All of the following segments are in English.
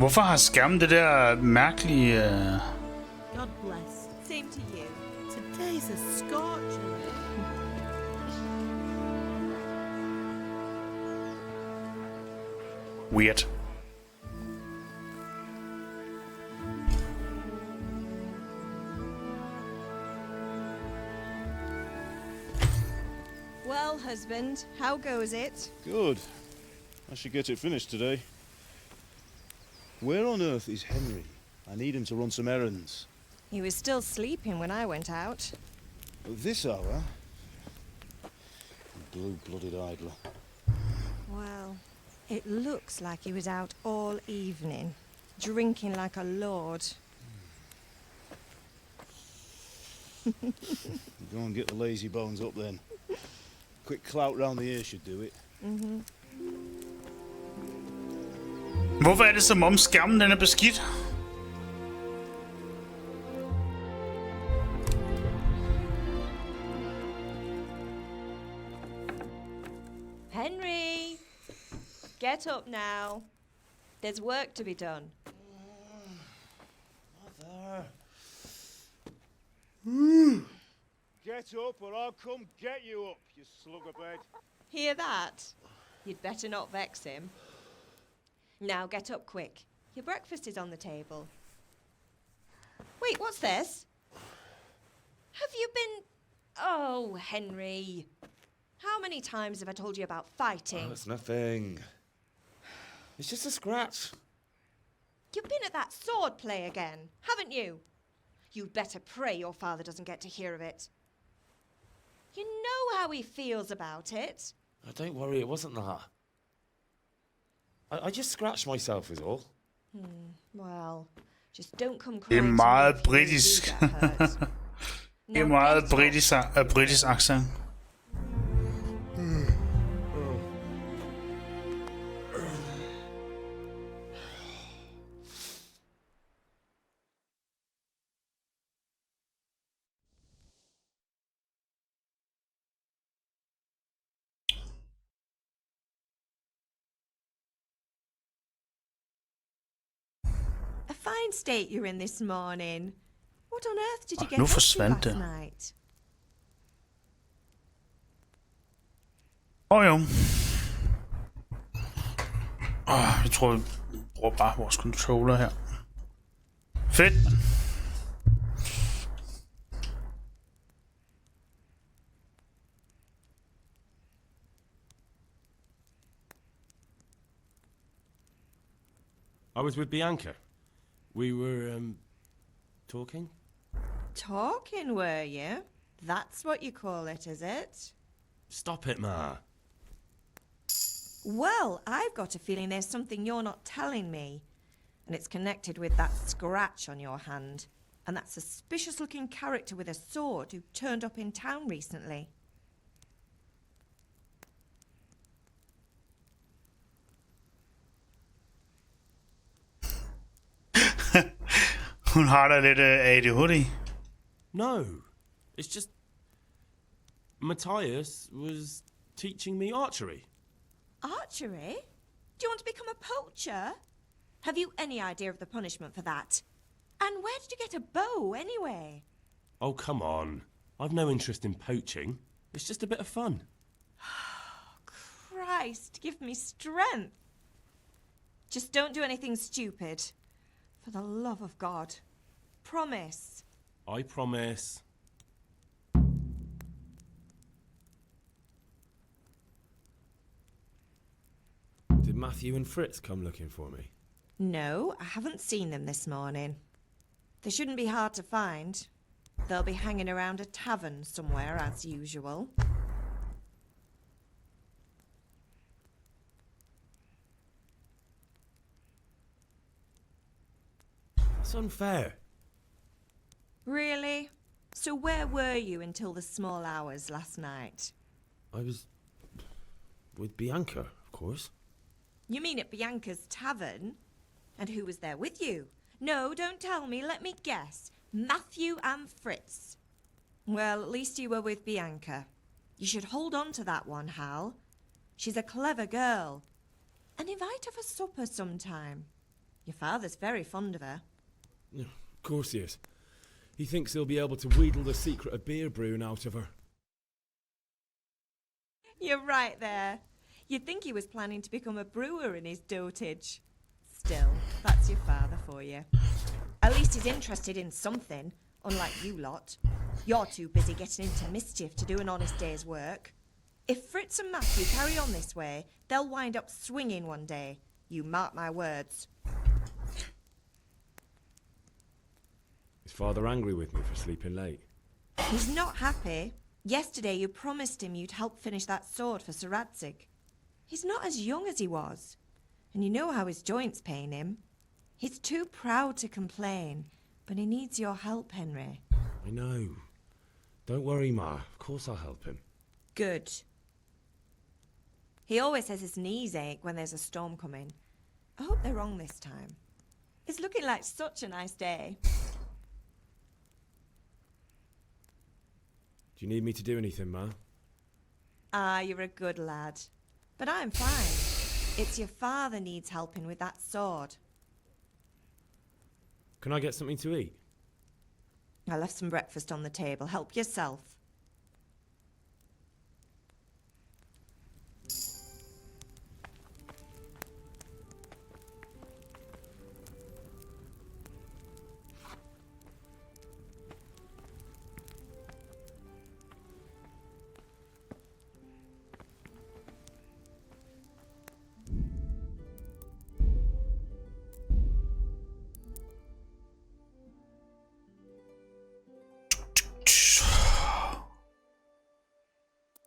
Hvorfor har skærmen det der mærkelige... God bless. Same to you. Today's a scorcher. Weird. Well, husband, how goes it? Good. I should get it finished today. Where on earth is Henry? I need him to run some errands. He was still sleeping when I went out. At this hour? Blue-blooded idler. Well, it looks like he was out all evening, drinking like a lord. Go and get the lazy bones up then. Quick clout round the ear should do it. Mm-hmm. Hvorfor er det som om skærmen den er beskidt? Henry! Get up now. There's work to be done. Mother. Get up or I'll come get you up, you slug of bed. Hear that? You'd better not vex him. Now get up quick. Your breakfast is on the table. Wait, what's this? Have you been... Oh, Henry. How many times have I told you about fighting? Oh, it's nothing. It's just a scratch. You've been at that sword play again, haven't you? You'd better pray your father doesn't get to hear of it. You know how he feels about it. Oh, don't worry, it wasn't that. I just scratched myself is all. Well, just don't come Det crying er to me meget if you really do britisk. get hurt. Det er Now meget get up. britisk accent. A fine state you're in this morning. What on earth did you get nu up to forsvandt last det. night? Jo. Jeg tror, vi bruger bare vores controller her. Fedt, mand. I was with Bianca. We were, talking? Talking, were you? That's what you call it, is it? Stop it, Ma. Well, I've got a feeling there's something you're not telling me. And it's connected with that scratch on your hand. And that suspicious-looking character with a sword who turned up in town recently. Hun har da lidt ADHD. No. It's just... Matthias was teaching me archery. Archery? Do you want to become a poacher? Have you any idea of the punishment for that? And where did you get a bow, anyway? Oh, come on. I've no interest in poaching. It's just a bit of fun. Christ, give me strength. Just don't do anything stupid. For the love of God. Promise. I promise. Did Matthew and Fritz come looking for me? No, I haven't seen them this morning. They shouldn't be hard to find. They'll be hanging around a tavern somewhere, as usual. That's unfair. Really? So where were you until the small hours last night? I was... with Bianca, of course. You mean at Bianca's tavern? And who was there with you? No, don't tell me, let me guess. Matthew and Fritz. Well, at least you were with Bianca. You should hold on to that one, Hal. She's a clever girl. And invite her for supper sometime. Your father's very fond of her. Yeah, of course he is. He thinks he'll be able to wheedle the secret of beer brewing out of her. You're right there. You'd think he was planning to become a brewer in his dotage. Still, that's your father for you. At least he's interested in something, unlike you lot. You're too busy getting into mischief to do an honest day's work. If Fritz and Matthew carry on this way, they'll wind up swinging one day. You mark my words. Is father angry with me for sleeping late? He's not happy. Yesterday you promised him you'd help finish that sword for Sir Radzig. He's not as young as he was. And you know how his joints pain him. He's too proud to complain, but he needs your help, Henry. I know. Don't worry, Ma. Of course I'll help him. Good. He always says his knees ache when there's a storm coming. I hope they're wrong this time. It's looking like such a nice day. Do you need me to do anything, Ma? Ah, you're a good lad. But I'm fine. It's your father needs helping with that sword. Can I get something to eat? I left some breakfast on the table. Help yourself.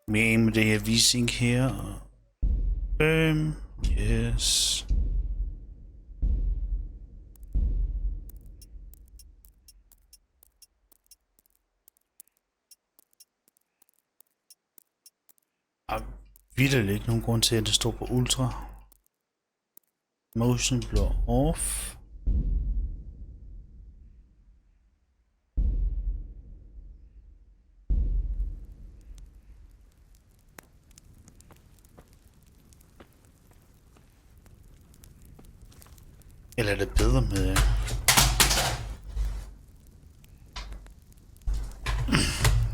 Med det her visning her. Yes. Der er vitterligt ikke nogen grund til, at det står på ultra. Motion blur off. Eller er det bedre med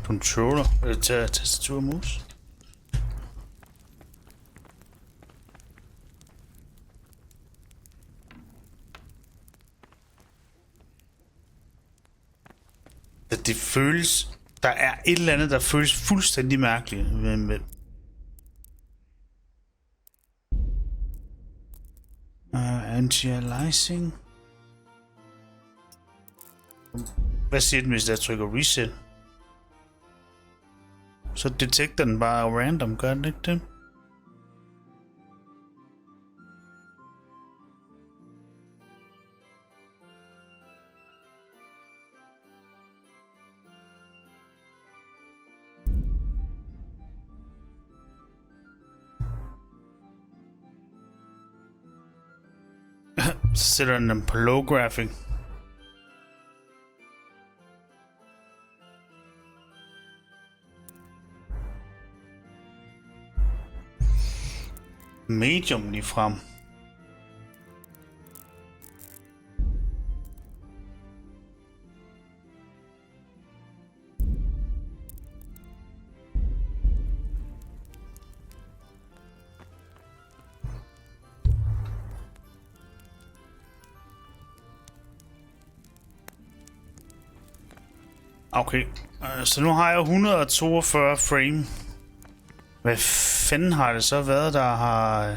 controller? Eller tastatur og mus? Det føles... Der er et eller andet, der føles fuldstændig mærkeligt med anti-aliasing. Hvad siger den, hvis jeg trykker reset? Så detekter den bare random, gør den ikke det? Så sætter den på low graphic. Medium lige frem. Okay, så nu har jeg 142 frame. Hvad fanden har det så været, der har...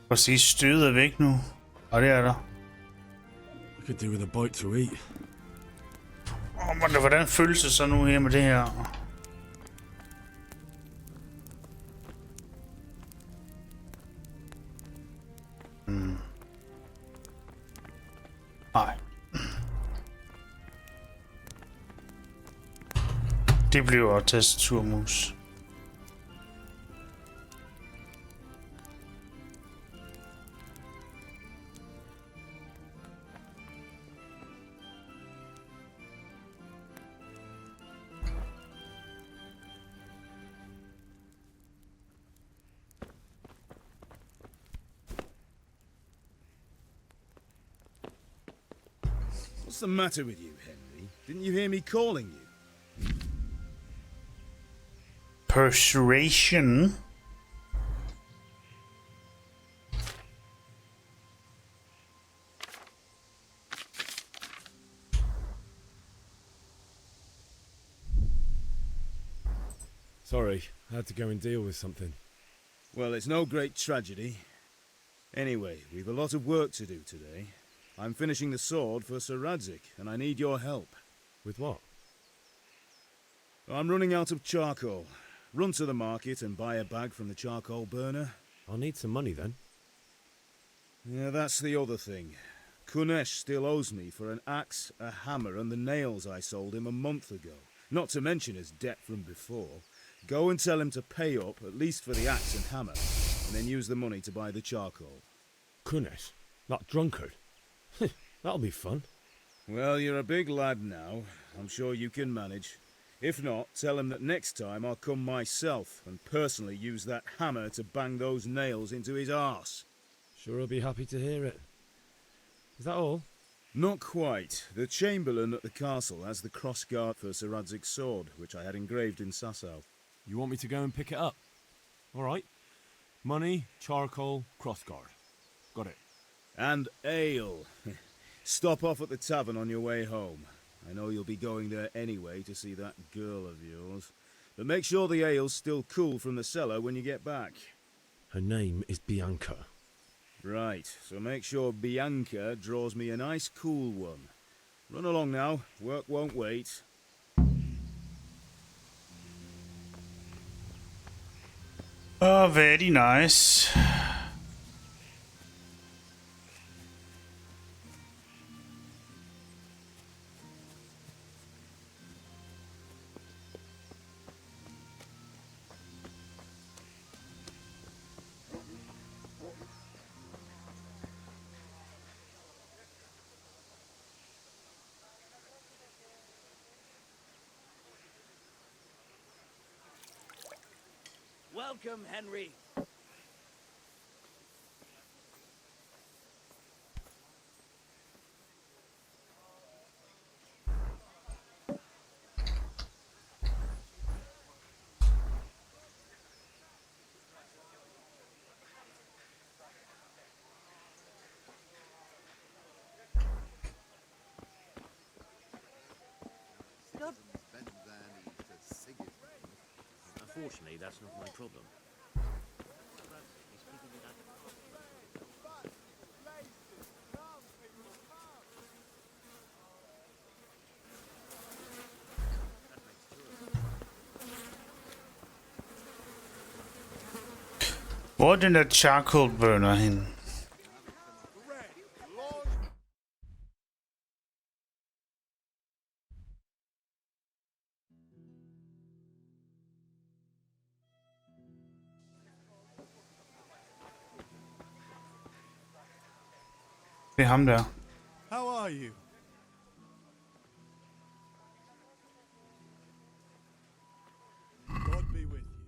Prøv at se, stødet er væk nu. Og det er der. I could do with a bite to eat. Men hvordan føles det så nu her med det her? Nej. Det bliver tastaturmus. What's the matter with you, Henry? Didn't you hear me calling you? Persuasion. Sorry, I had to go and deal with something. Well, it's no great tragedy. Anyway, we've a lot of work to do today. I'm finishing the sword for Sir Radzig, and I need your help. With what? I'm running out of charcoal. Run to the market and buy a bag from the charcoal burner. I'll need some money then. Yeah, that's the other thing. Kunesh still owes me for an axe, a hammer, and the nails I sold him a month ago. Not to mention his debt from before. Go and tell him to pay up, at least for the axe and hammer, and then use the money to buy the charcoal. Kunesh? That drunkard? That'll be fun. Well, you're a big lad now. I'm sure you can manage. If not, tell him that next time I'll come myself and personally use that hammer to bang those nails into his arse. Sure he'll be happy to hear it. Is that all? Not quite. The Chamberlain at the castle has the crossguard for Sir Radzig's sword, which I had engraved in Sasau. You want me to go and pick it up? All right. Money, charcoal, crossguard. Got it. And ale. Stop off at the tavern on your way home. I know you'll be going there anyway to see that girl of yours. But make sure the ale's still cool from the cellar when you get back. Her name is Bianca. Right, so make sure Bianca draws me a nice cool one. Run along now. Work won't wait. Oh, very nice. Welcome, Henry. Unfortunately, that's not my problem. Hvor er den der charcoal burner hen? Det er ham der. How are you? God be with you.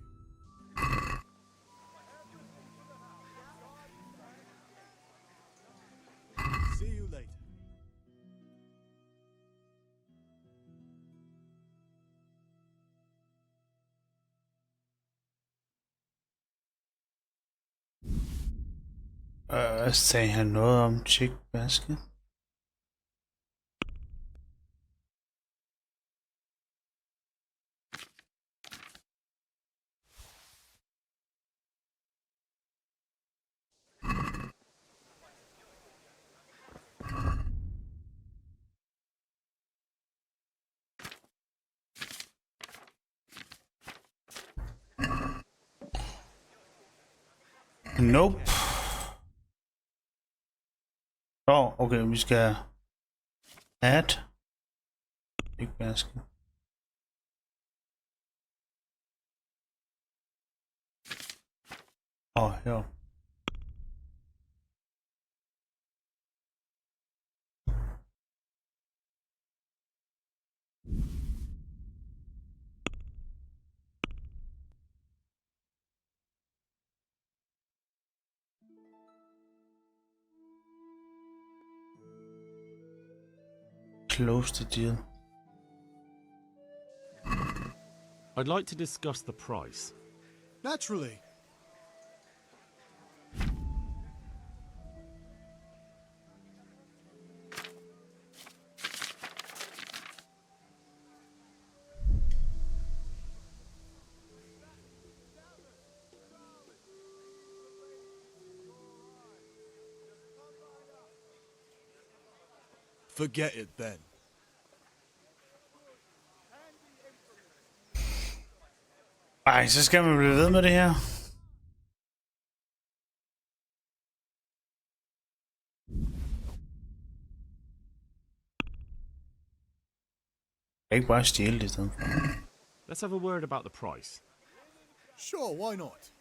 See you later. Sagde han noget om tjekbasket? Nope. Okay, vi skal add big basket. Her. close the deal. I'd like to discuss the price. Naturally. Forget it then. Ej, så skal man blive ved med det her. Jeg kan ikke bare stjæle det i stedet for. Let's have a word about the price. Sure, why not?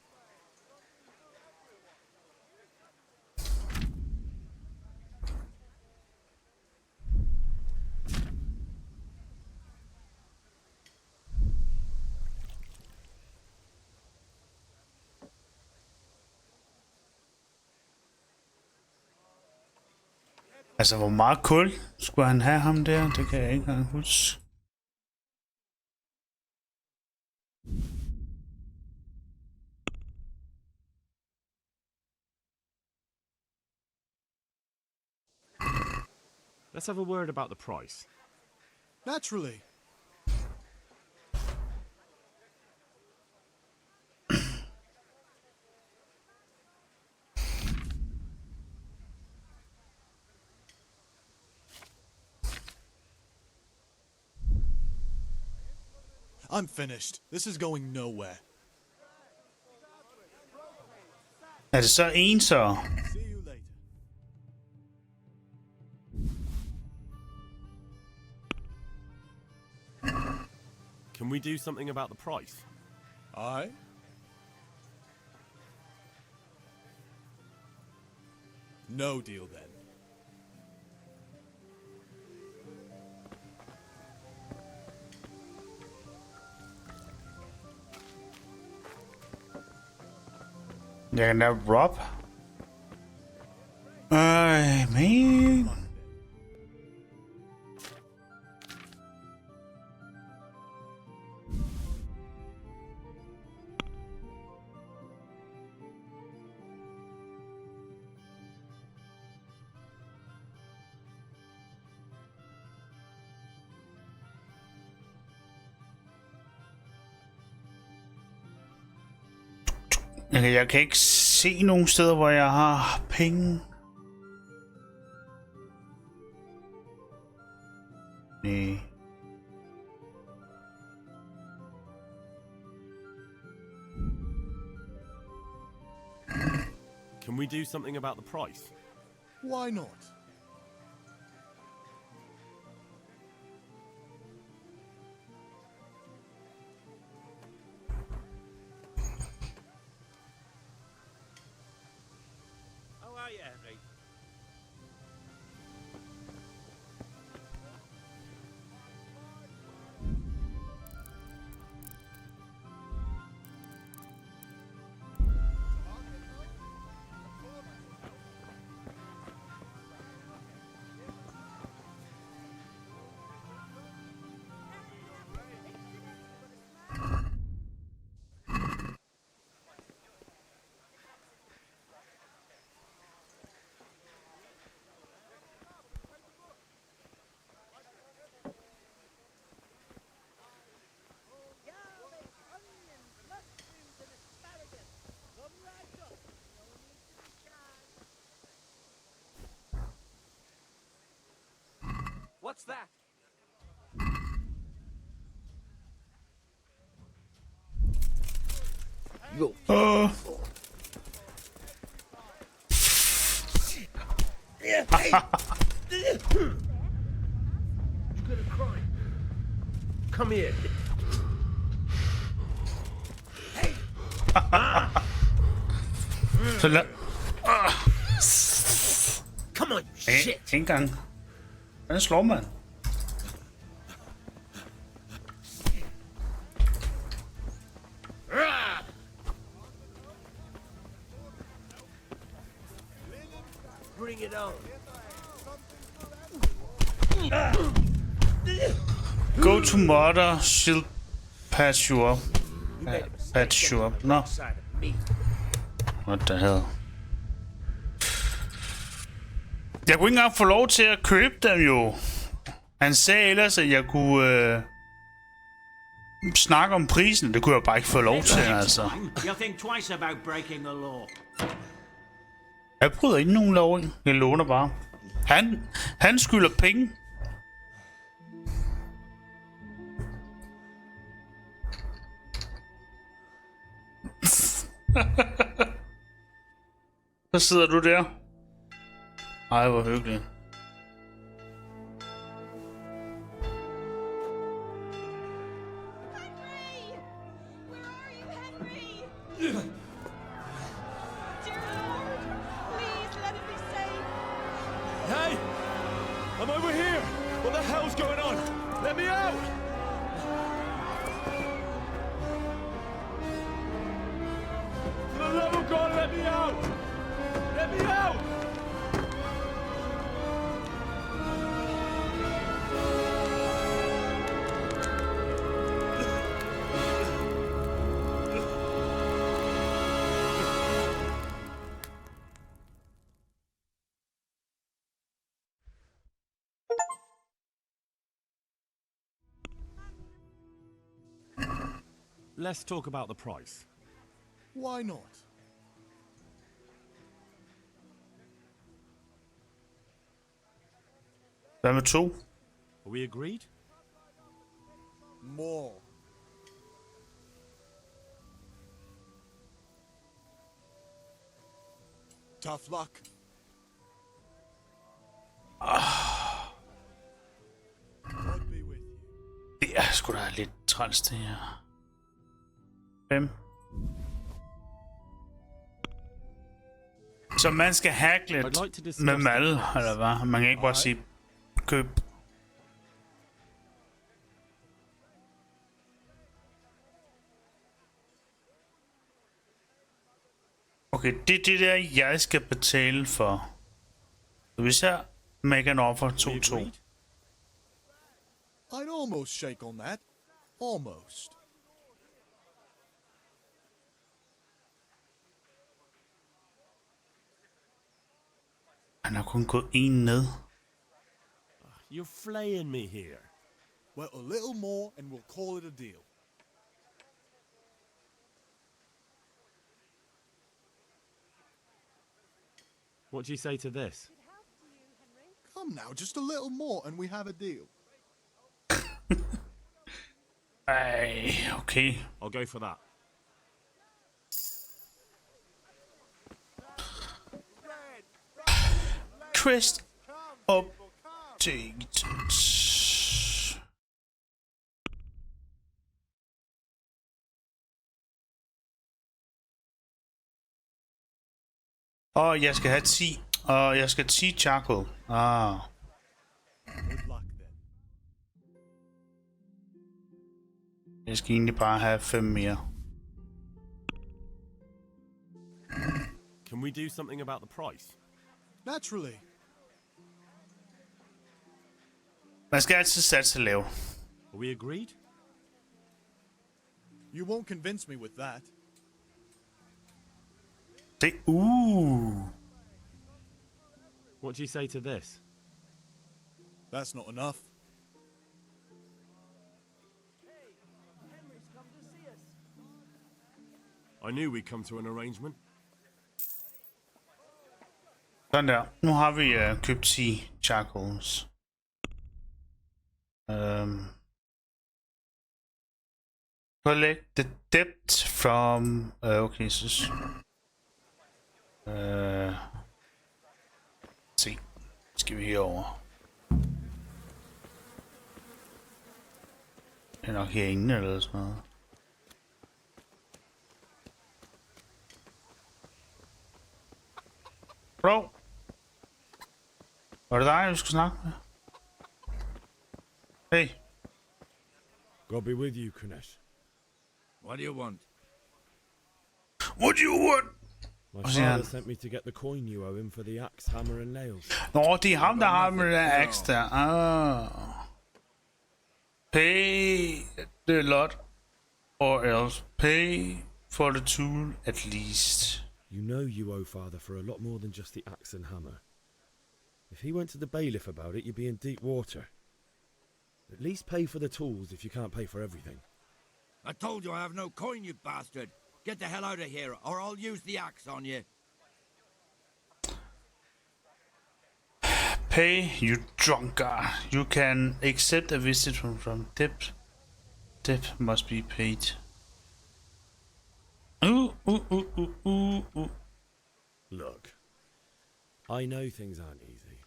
Altså, hvor meget kul skulle han have ham der? Det kan jeg ikke engang huske. Let's have a word about the price. Naturally. I'm finished. This is going nowhere. Er det så en så? See you later. Can we do something about the price? Aye. No deal then. Jeg kan da rob. Man. Jeg kan ikke se nogen steder, hvor jeg har penge. Nej. Can we do something about the price? Why not? What's that? Go. You're gonna cry. Come here. Så lad... Come on, you shit. Ikke engang. Hvordan slår man? Bring it on. Go to mother, she'll patch you up. Patch you up. No. What the hell? Jeg kunne ikke engang få lov til at købe dem jo. Han sagde ellers, at jeg kunne snakke om prisen. Det kunne jeg bare ikke få lov til, altså. Jeg bryder ikke nogen lov. Jeg låner bare. Han skylder penge. Så sidder du der. Ej, hvor hyggeligt. Hey! I'm over here! What the hell's going on? Let me out! For the love of God, let me out! Let me out! Let's talk about the price. Why not? Hvad med 2? Are we agreed? More. Tough luck. God be with you. Det er sgu da lidt træls, det her. 5. Så man skal hacke lidt med mal, eller hvad? Man kan ikke bare sige køb. Okay, det er det der, jeg skal betale for. Så hvis jeg make en offer 2-2. I'd almost shake on that. Almost. Han har kun gået en ned. You're flaying me here. Well, a little more and we'll call it a deal. What do you say to this? Come now, just a little more and we have a deal. Ej, okay. I'll go for that. Quest updated. Jeg skal have 10. Og jeg skal have 10 charcoal. Good luck then. Jeg skal egentlig bare have 5 mere. Can we do something about the price? Naturally. Man skal altid satse lav. Are we agreed? You won't convince me with that. Det What do you say to this? That's not enough. I knew we'd come to an arrangement. Sådan der. Nu har vi købt 10 charcoals. Collect the debt from... okay, så... se. Skal vi herover. Det er nok herinde eller sådan noget. Bro! Var det dig, du skulle snakke med? Hey! God be with you, Kunesh. What do you want? What do you want? My father sent me to get the coin you owe him for the axe, hammer and nails. Nå, det er ham, der har med den axe der. Pay the lot or else pay for the tool at least. You know you owe father for a lot more than just the axe and hammer. If he went to the bailiff about it, you'd be in deep water. At least pay for the tools if you can't pay for everything. I told you I have no coin, you bastard. Get the hell out of here, or I'll use the axe on you. Pay, you drunkard. You can accept a visit from debt. Debt must be paid. Ooh. Look, I know things aren't easy.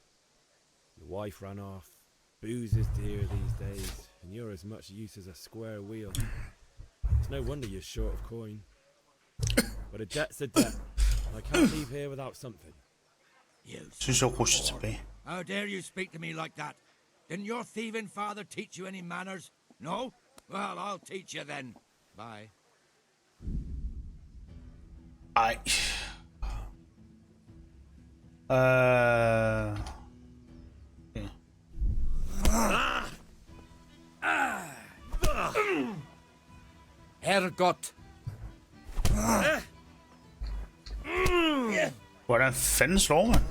Your wife ran off, booze is dear these days, and you're as much use as a square wheel. It's no wonder you're short of coin. But a debt's a debt. I can't leave here without something. You Synes jeg rusher tilbage. How dare you speak to me like that? Didn't your thieving father teach you any manners? No? Well, I'll teach you then. Bye. Ej. Okay. Hergot. Hvordan fanden slår man?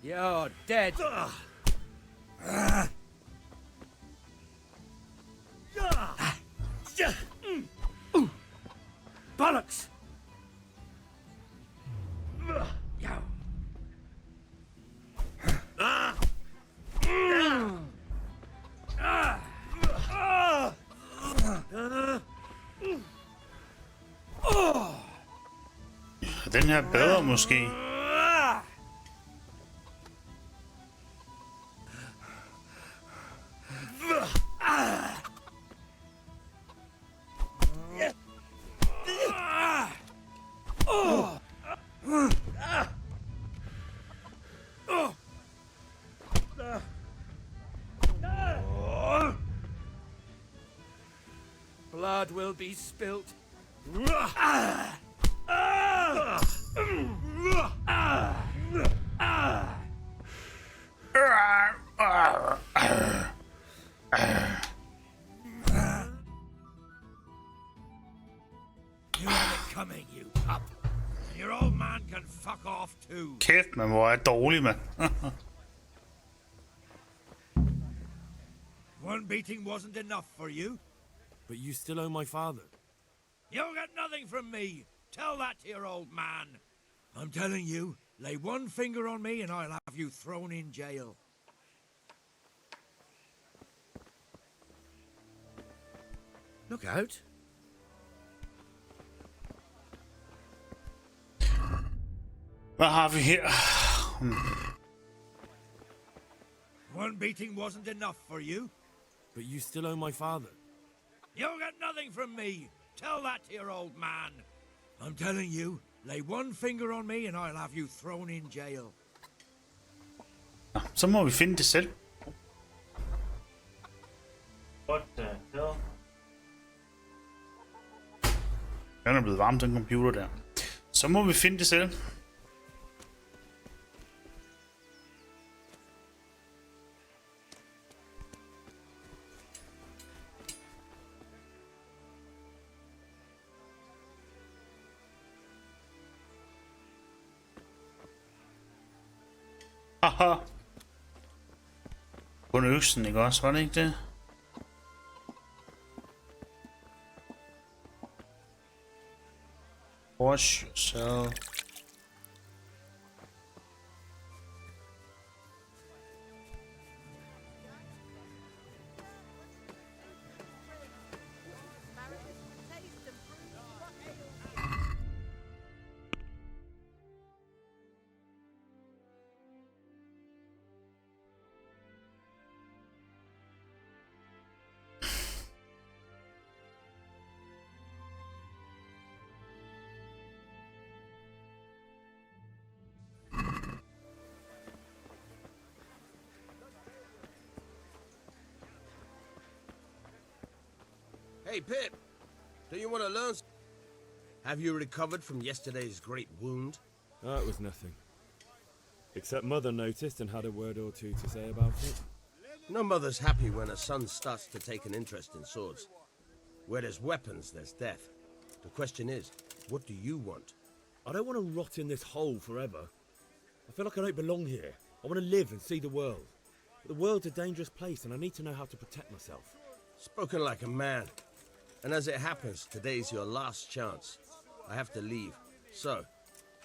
You're dead. Bollocks! Den her er bedre måske. Blood will be spilt. You have it coming, you pup. Your old man can fuck off too. Kæft, man, hvor er jeg dårlig, mand. One beating wasn't enough for you. But you still owe my father. You'll get nothing from me. Tell that to your old man. I'm telling you, lay one finger on me and I'll have you thrown in jail. Look out. Hvad har vi her? One beating wasn't enough for you. But you still owe my father. You'll get nothing from me. Tell that to your old man. I'm telling you, lay one finger on me and I'll have you thrown in jail. Så må vi finde det selv. What the hell? Den er blevet varm, den computer der. Så må vi finde det selv. Haha. Kun øksen, ikke også? Var det ikke det? Wash yourself. Hey, Pip. Do you want to learn? Have you recovered from yesterday's great wound? That was nothing. Except Mother noticed and had a word or two to say about it. No mother's happy when a son starts to take an interest in swords. Where there's weapons, there's death. The question is, what do you want? I don't want to rot in this hole forever. I feel like I don't belong here. I want to live and see the world. But the world's a dangerous place and I need to know how to protect myself. Spoken like a man. And as it happens, today's your last chance. I have to leave. So,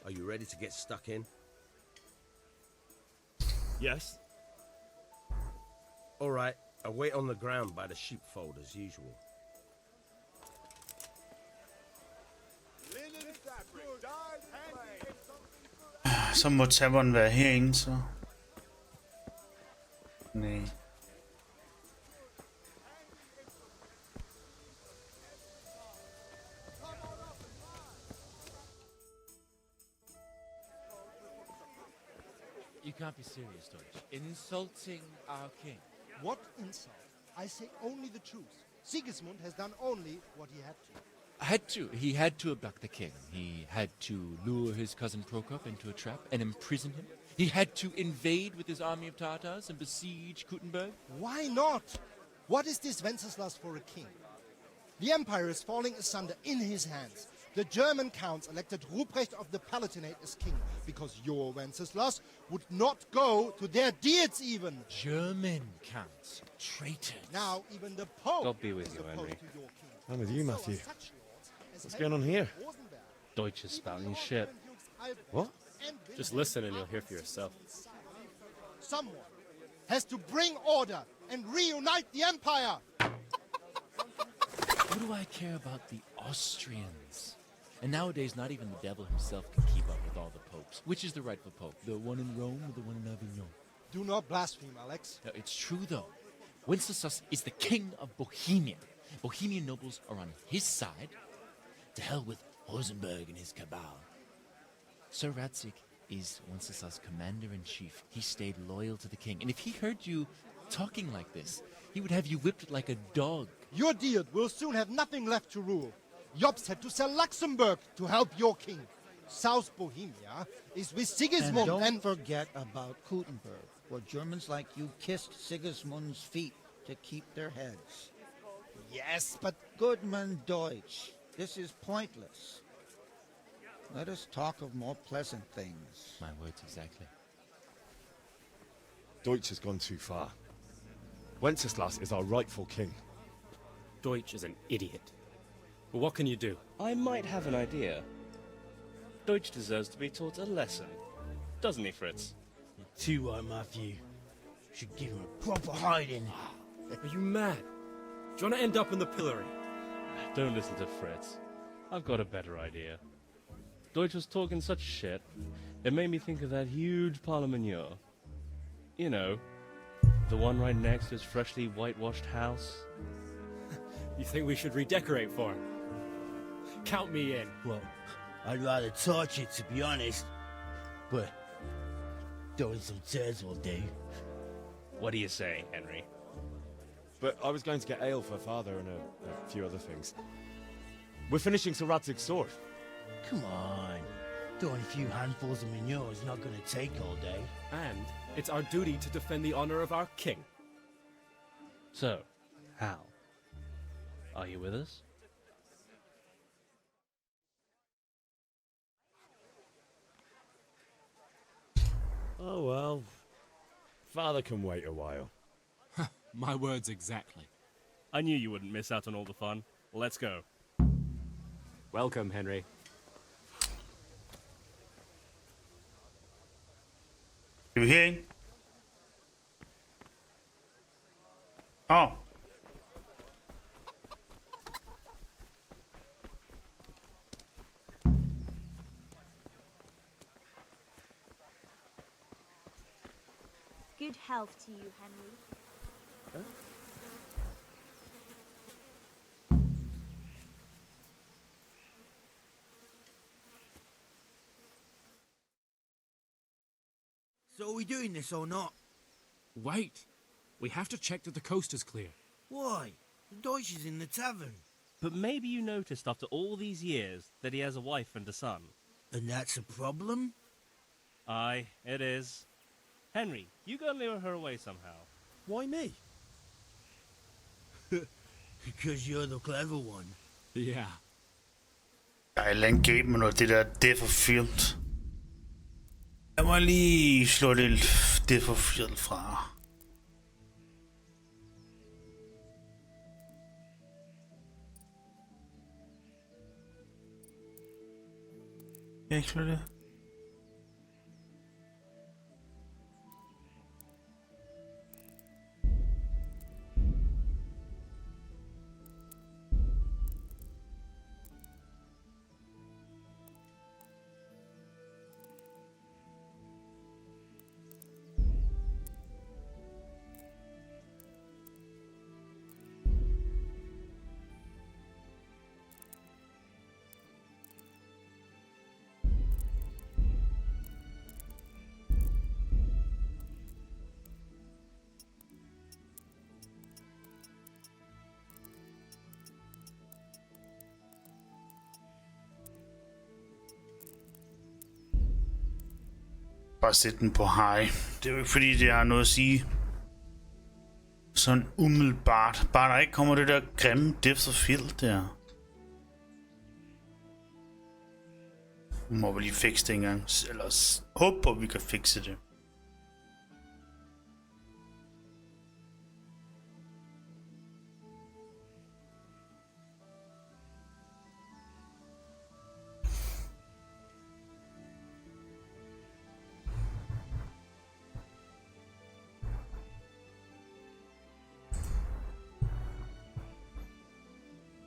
are you ready to get stuck in? Yes. All right, I'll wait on the ground by the sheepfold as usual. Så må taberen være herinde, så. Nej. You can't be serious, Deutsch. Insulting our king. What insult? I say only the truth. Sigismund has done only what he had to. He had to abduct the king. He had to lure his cousin Prokop into a trap and imprison him. He had to invade with his army of Tartars and besiege Kuttenberg. Why not? What is this Wenceslaus for a king? The empire is falling asunder in his hands. The German counts elected Ruprecht of the Palatinate as king because your Wenceslaus would not go to their deeds even. German counts. Traitors. Now even the Pope God be with is you, opposed Henry. to your king. I'm with you, Matthew. So are such lords as What's going on here? Rosenberg, Deutsch is spouting shit. What? and Just listen and you'll hear for yourself. Someone has to bring order and reunite the empire. What do I care about the Austrians? And nowadays, not even the devil himself can keep up with all the popes. Which is the rightful pope? The one in Rome or the one in Avignon? Do not blaspheme, Alex. No, it's true, though. Wenceslaus is the king of Bohemia. Bohemian nobles are on his side. To hell with Rosenberg and his cabal. Sir Radzig is Wenceslaus' commander-in-chief. He stayed loyal to the king. And if he heard you talking like this, he would have you whipped like a dog. Your deed will soon have nothing left to rule. Jobst had to sell Luxembourg to help your king. South Bohemia is with Sigismund and don't forget about Kuttenberg, where Germans like you kissed Sigismund's feet to keep their heads. Yes, but Goodman Deutsch, this is pointless. Let us talk of more pleasant things. My words exactly. Deutsch has gone too far. Wenceslaus is our rightful king. Deutsch is an idiot. But what can you do? I might have an idea. Deutsch deserves to be taught a lesson. Doesn't he, Fritz? You're too right, Matthew. Should give him a proper hiding. Are you mad? Do you want to end up in the pillory? Don't listen to Fritz. I've got a better idea. Deutsch was talking such shit, it made me think of that huge parliament. You know, the one right next to his freshly whitewashed house. You think we should redecorate for him? Count me in. Well, I'd rather torch it, to be honest. But throwing some tears will do. What do you say, Henry? But I was going to get ale for father and a few other things. We're finishing Sir Radzig's sword. Come on. Throwing a few handfuls of manure is not going to take all day. And it's our duty to defend the honor of our king. So, Hal, are you with us? Oh well. Father can wait a while. My words exactly. I knew you wouldn't miss out on all the fun. Let's go. Welcome, Henry. Er vi herinde? Åh. Good health to you, Henry. So are we doing this or not? Wait. We have to check that the coast is clear. Why? The Deutsch is in the tavern. But maybe you noticed after all these years that he has a wife and a son. And that's a problem? Aye, it is. Henry, you go lure her away somehow. Why me? Because you're the clever one. Yeah. Ejland gav mig noget, det der Death of Field. Jeg må lige slå det Death of Field fra. Kan jeg ikke slå det? Bare sætte den på high. Det er jo ikke fordi, det har noget at sige. Sådan umiddelbart. Bare der ikke kommer det der grimme depth of field der. Må vi lige fikse det engang. Eller håber vi kan fikse det.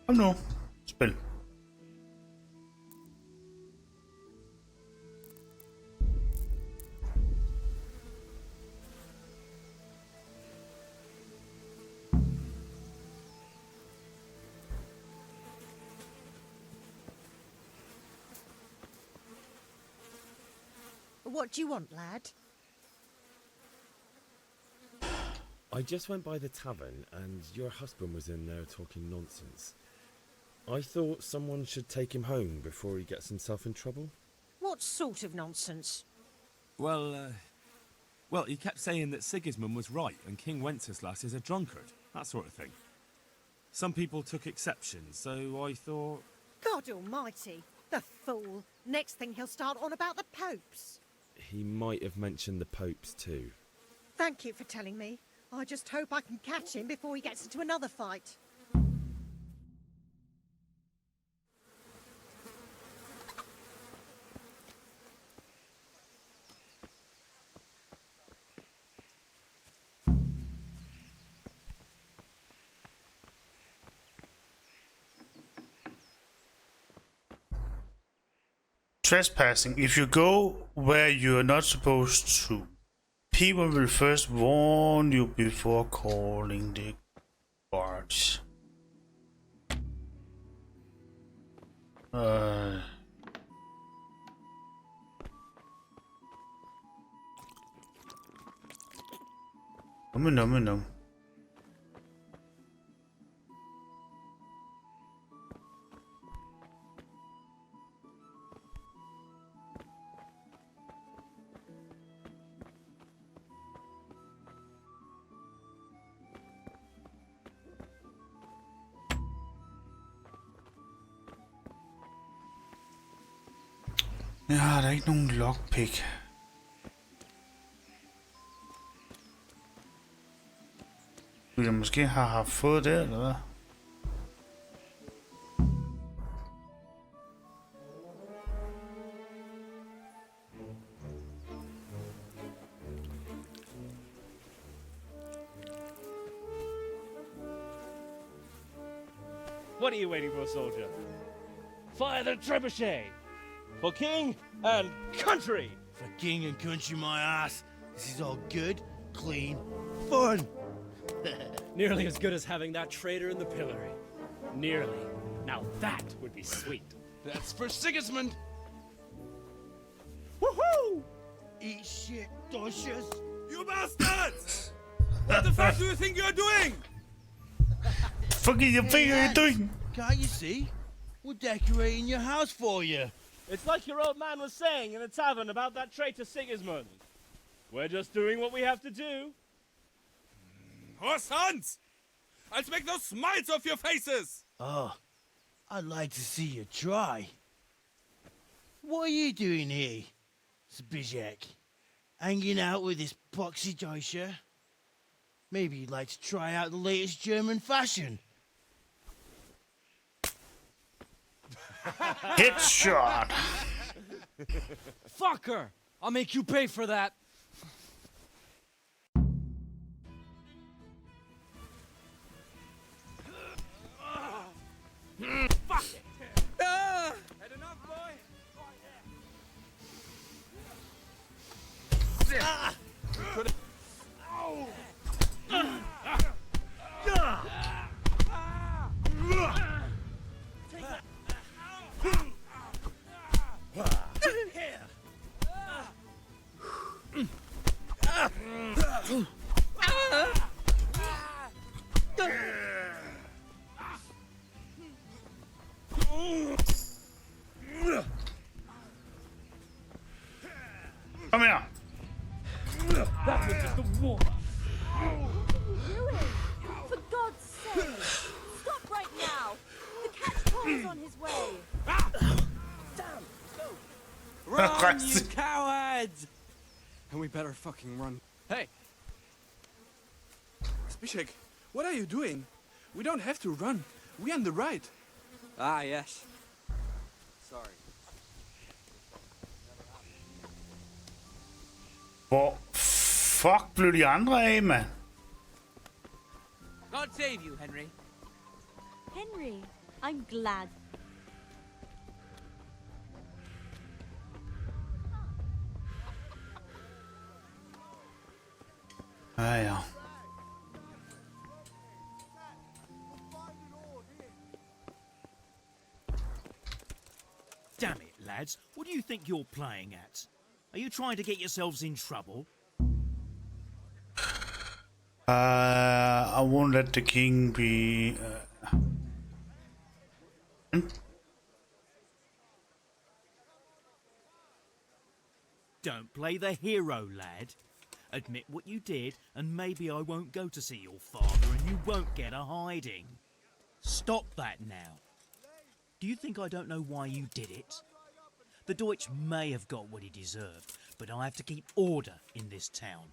Kom nu. Spil. What do you want, lad? I just went by the tavern and your husband was in there talking nonsense. I thought someone should take him home before he gets himself in trouble. What sort of nonsense? Well, he kept saying that Sigismund was right and King Wenceslaus is a drunkard, that sort of thing. Some people took exception, so I thought... God almighty, the fool. Next thing he'll start on about the popes. He might have mentioned the popes too. Thank you for telling me. I just hope I can catch him before he gets into another fight. Trespassing. If you go where you're not supposed to, people will first warn you before calling the guards. No. Jeg har da ikke nogen lockpick. Vil jeg måske have fået det, eller hvad? What are you waiting for, soldier? Fire the trebuchet! For king and country! For king and country, my ass. This is all good, clean, fun. Nearly as good as having that traitor in the pillory. Nearly. Now that would be sweet. That's for Sigismund! Woohoo! Eat shit, doshes. You bastards! What the fuck do you think you're doing? Fuck you think you're doing? Can't you see? We're decorating your house for you. It's like your old man was saying in the tavern about that traitor Sigismund. We're just doing what we have to do. Our sons! I'll make those smiles off your faces! Oh, I'd like to see you try. What are you doing here, Zbyszek? Hanging out with this poxy Deutscher? Maybe you'd like to try out the latest German fashion. Headshot! Fucker! I'll make you pay for that. Fuck it! Had enough, boy? Ow! Kom her! That was just a warm. Louis, for God's sake, stop right now. The cat's paw is on his way. Run, you cowards! And we better fucking run. Hey, Zbyszek, what are you doing? We don't have to run. We're on the right. Ah, yes. Sorry. Hvor fuck blev de andre af, mand? God save you, Henry. Henry, I'm glad. Ja, ja. Damn it, lads. What do you think you're playing at? Are you trying to get yourselves in trouble? I won't let the king be... Don't play the hero, lad. Admit what you did, and maybe I won't go to see your father and you won't get a hiding. Stop that now. Do you think I don't know why you did it? The Deutsch may have got what he deserved, but I have to keep order in this town.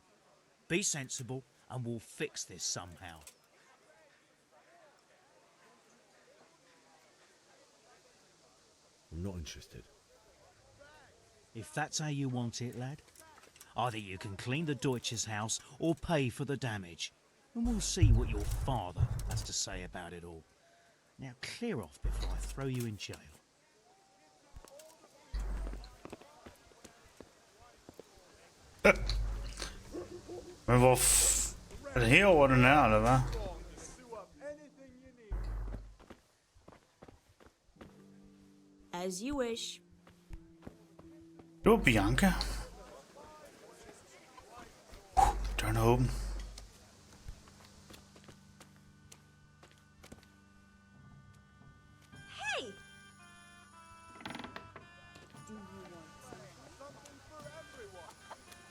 Be sensible, and we'll fix this somehow. I'm not interested. If that's how you want it, lad, either you can clean the Deutsch's house or pay for the damage, and we'll see what your father has to say about it all. Now clear off before I throw you in jail. Men hvor er det herovre den er, eller hvad? As you wish. Det var Bianca. Døren er åben. Hey!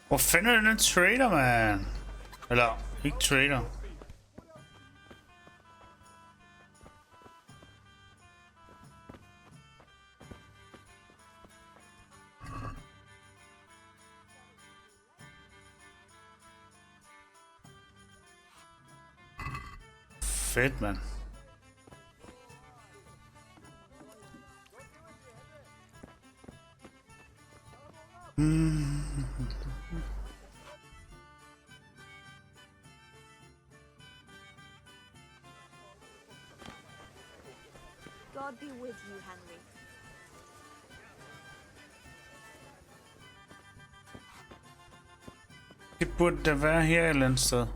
Hvor fanden er den trader, man? Eller, ikke trader. Fedt, mand. God be with you, Henry. Det burde da være her et eller andet sted.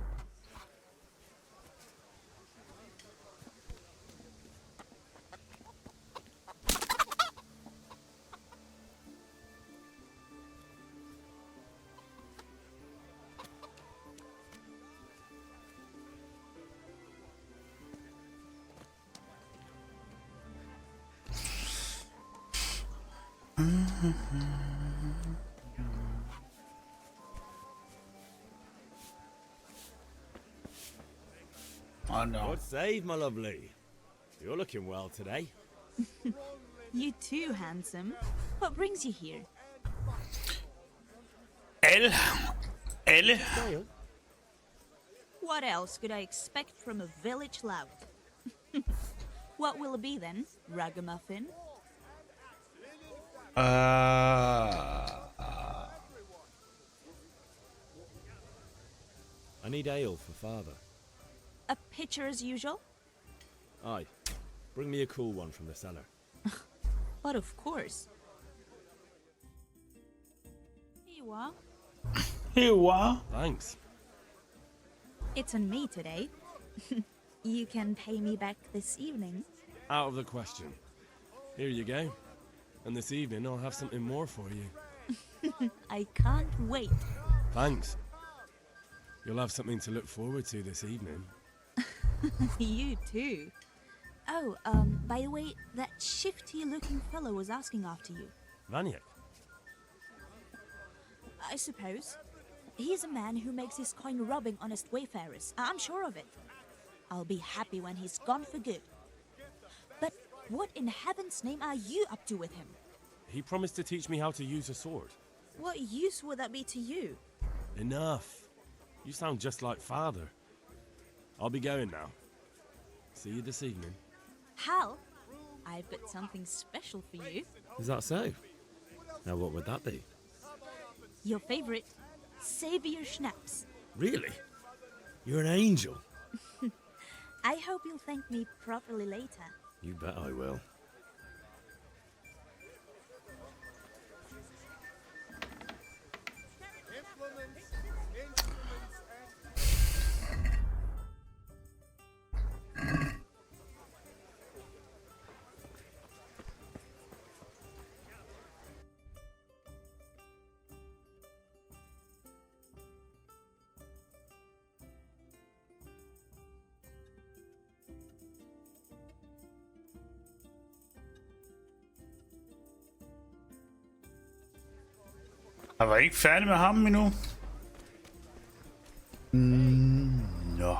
Oh no. God save, my lovely. You're looking well today. You too, handsome. What brings you here? Alle. What else could I expect from a village lout? What will it be then? Ragamuffin? I need ale for father. A pitcher as usual? Aye. Bring me a cool one from the cellar. But of course. Here you are. Here you are. Thanks. It's on me today. You can pay me back this evening. Out of the question. Here you go. And this evening I'll have something more for you. I can't wait. Thanks. You'll have something to look forward to this evening. You too. Oh, by the way, that shifty-looking fellow was asking after you. Vaniak? I suppose. He's a man who makes his coin robbing honest wayfarers. I'm sure of it. I'll be happy when he's gone for good. But what in heaven's name are you up to with him? He promised to teach me how to use a sword. What use would that be to you? Enough. You sound just like father. I'll be going now. See you this evening. Hal, I've got something special for you. Is that so? Now what would that be? Your favorite, Savior Schnapps. Really? You're an angel. I hope you'll thank me properly later. You bet I will. Jeg var ikke færdig med ham endnu. Nå.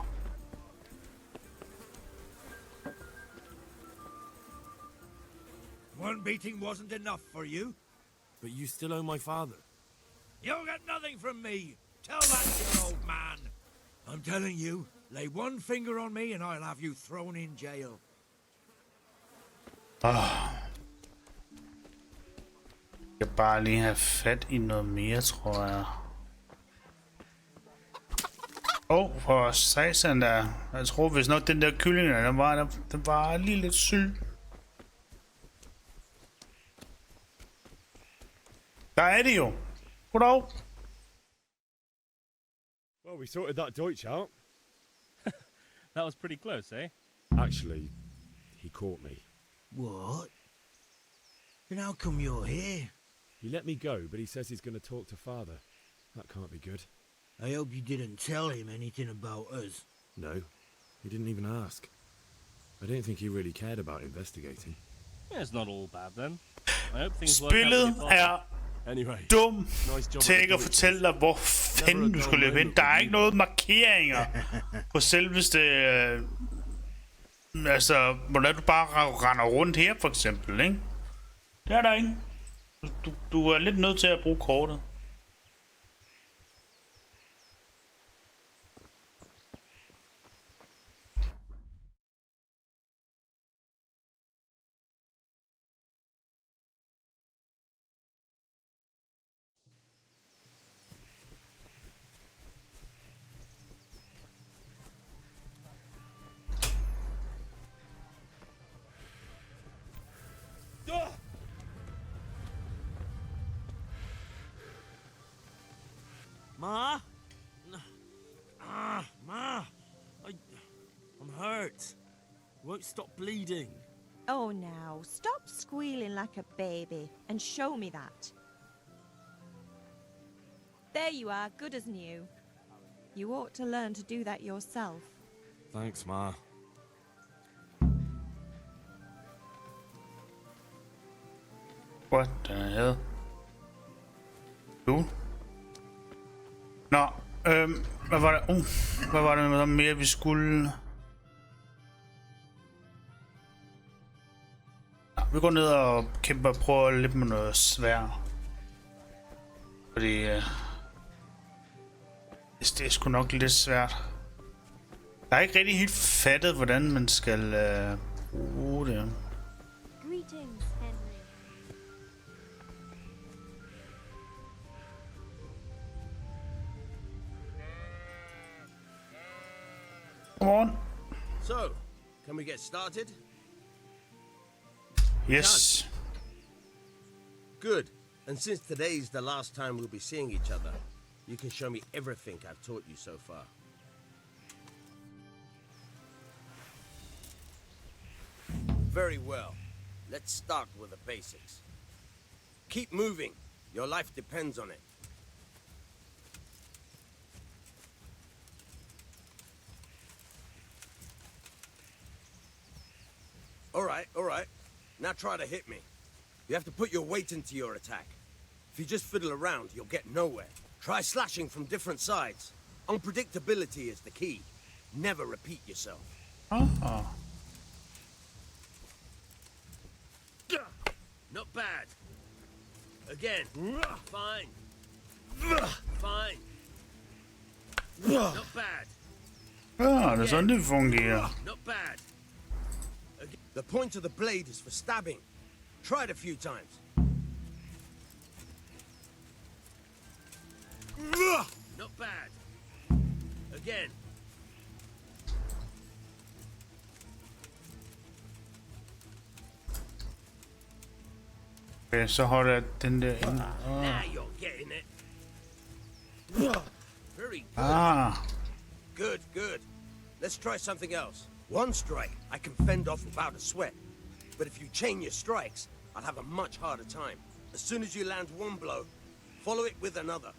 One beating wasn't enough for you? But you still owe my father. You'll get nothing from me. Tell that to your old man. I'm telling you, lay one finger on me and I'll have you thrown in jail. Jeg skal bare lige have fat i noget mere, tror jeg. For satan der. Jeg tror hvis nok den der kylling, den var lige lidt syg. Der er det jo. Goddag. Well, we sorted that Deutsch out. That was pretty close, eh? Actually, he caught me. What? Then how come you're here? He let me go, but he says he's going to talk to father. That can't be good. I hope you didn't tell him anything about us. No, he didn't even ask. I don't think he really cared about investigating. Yeah, it's not all bad then. I hope things work out with Spillet your father. Anyway, dum nice job til ikke at fortælle dig, hvor fanden du skulle løbe hen. Der er ikke noget markeringer på selveste... altså, hvordan du bare render rundt her, for eksempel, ikke? Det er der ikke. Du er lidt nødt til at bruge kortet. Ma? Ma! I'm hurt. Won't stop bleeding. Oh, now, stop squealing like a baby and show me that. There you are, good as new. You ought to learn to do that yourself. Thanks, Ma. What the hell? Jo. Nå, hvad var det? Hvad var det mere, vi skulle? Nå, vi går ned og kæmper og prøver lidt med noget svær. Fordi det er sgu nok lidt svært. Jeg har ikke rigtig helt fattet, hvordan man skal bruge det. Greetings, Henry. Come on. So, can we get started? Yes. Good. And since today's the last time we'll be seeing each other, you can show me everything I've taught you so far. Very well. Let's start with the basics. Keep moving. Your life depends on it. All right. Now try to hit me. You have to put your weight into your attack. If you just fiddle around, you'll get nowhere. Try slashing from different sides. Unpredictability is the key. Never repeat yourself. Oh. Not bad. Again. Fine. Fine. Not bad. Ja, det er sådan, det fungerer. Not bad. Again. The point of the blade is for stabbing. Try it a few times. Not bad. Again. Okay, så holder jeg den der ind. Now you're getting it. Very good. Good. Let's try something else. One strike I can fend off without a sweat. But if you chain your strikes, I'll have a much harder time. As soon as you land one blow, follow it with another.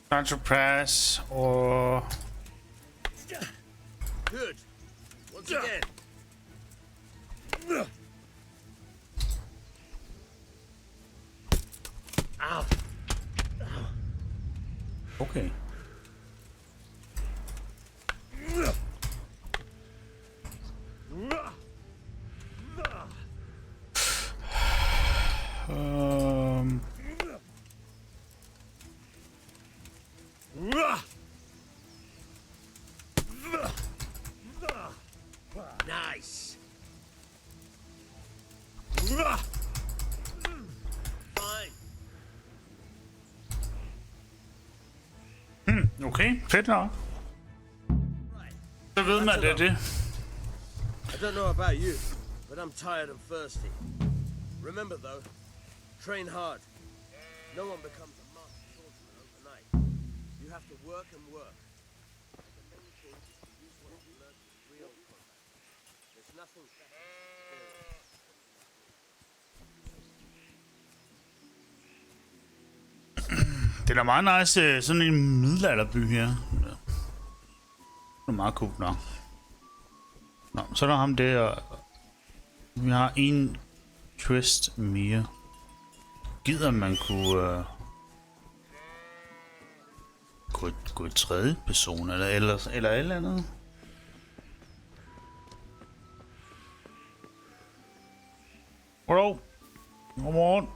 Try to press or... Good. Once again. Ow. Okay. Nice. Fine. Okay, fedt nok. Så ved man det. I don't know about you, but I'm tired and thirsty. Remember though, train hard. No one becomes a master swordsman overnight. You have to work and work. The main thing is to use what you learned in real combat. There's nothing better than Det er da meget nice, sådan en middelalderby her. Det er meget cool nok. Nå, så er der ham der. Vi har en quest mere. Gider man kunne gå i tredje person eller et eller andet? Bro, come on.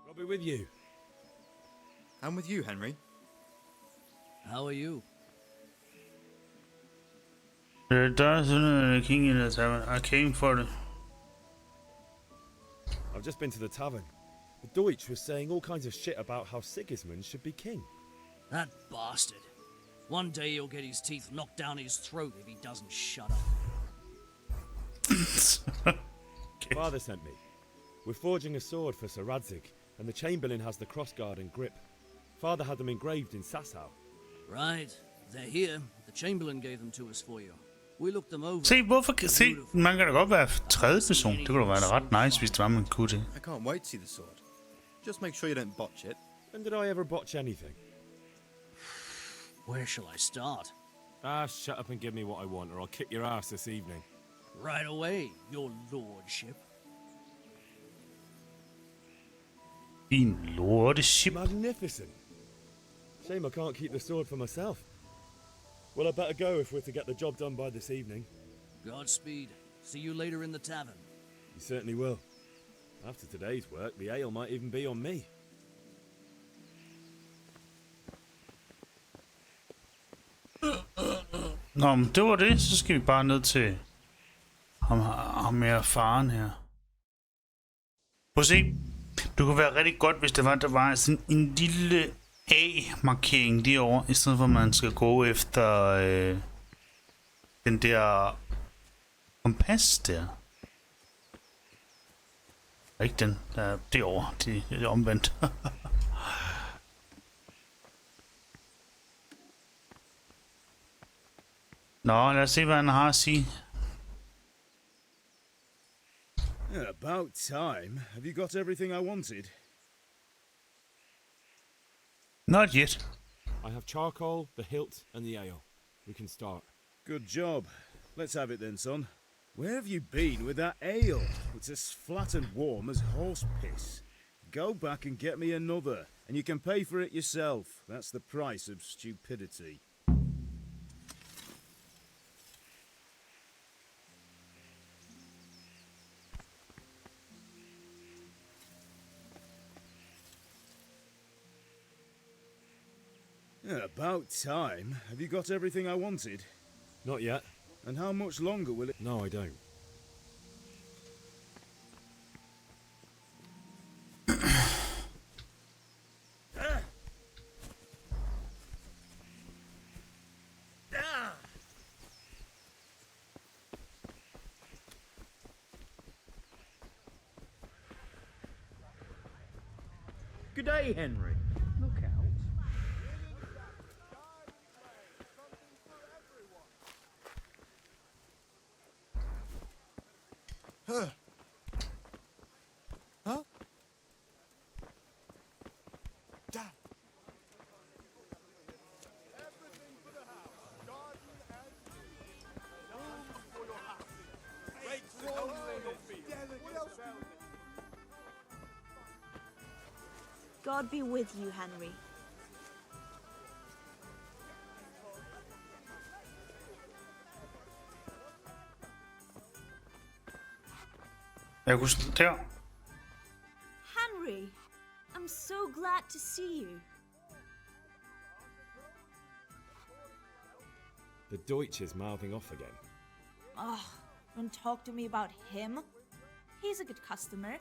I'll be with you. I'm with you, Henry. How are you? There's a king in the tavern. I came for the... I've just been to the tavern. The Deutsch was saying all kinds of shit about how Sigismund should be king. That bastard. One day he'll get his teeth knocked down his throat if he doesn't shut up. Father sent me. We're forging a sword for Sir Radzig, and the Chamberlain has the crossguard and grip. Father had them engraved in Sasau. Right. They're here. The Chamberlain gave them to us for you. We looked them over. Se, hvorfor kan se, man kan da godt være tredje person. Det kunne da være ret nice, hvis det var, man kunne det. I can't wait to see the sword. Just make sure you don't botch it. When did I ever botch anything? Where shall I start? Shut up and give me what I want, or I'll kick your ass this evening. Right away, your lordship. Din lorteship. Magnificent. Shame I can't keep the sword for myself. Well, I better go if we're to get the job done by this evening. Godspeed. See you later in the tavern. You certainly will. After today's work, the ale might even be on me. Nå, men det var det. Så skal vi bare ned til ham med faren her. Prøv at se. Det kunne være rigtig godt, hvis der var sådan en lille A-markering derovre, i stedet for at man skal gå efter den der kompas der. Ikke den, der er derovre. Det er omvendt. Nå, lad os se, hvad han har at sige. About time. Have you got everything I wanted? Not yet. I have charcoal, the hilt, and the ale. We can start. Good job. Let's have it then, son. Where have you been with that ale? It's as flat and warm as horse piss. Go back and get me another, and you can pay for it yourself. That's the price of stupidity. About time. Have you got everything I wanted? Not yet. And how much longer will it... No, I don't. Good day, Henry. Look out. Huh? Dad. Everything for the house. Garden and room for your house. Great throne for your field. What else do you... God be with you, Henry. Henry, I'm so glad to see you. The Deutsch is mouthing off again. Oh, don't talk to me about him. He's a good customer.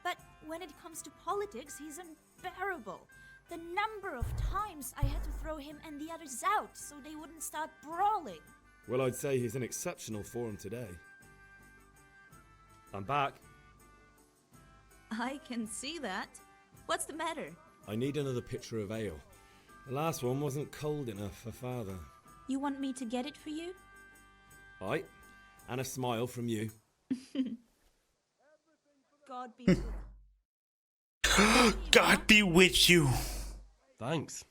But when it comes to politics, he's unbearable. The number of times I had to throw him and the others out so they wouldn't start brawling. Well, I'd say he's in exceptional form today. I'm back. I can see that. What's the matter? I need another pitcher of ale. The last one wasn't cold enough for father. You want me to get it for you? Aye, and a smile from you. God be with God be with you. Thanks.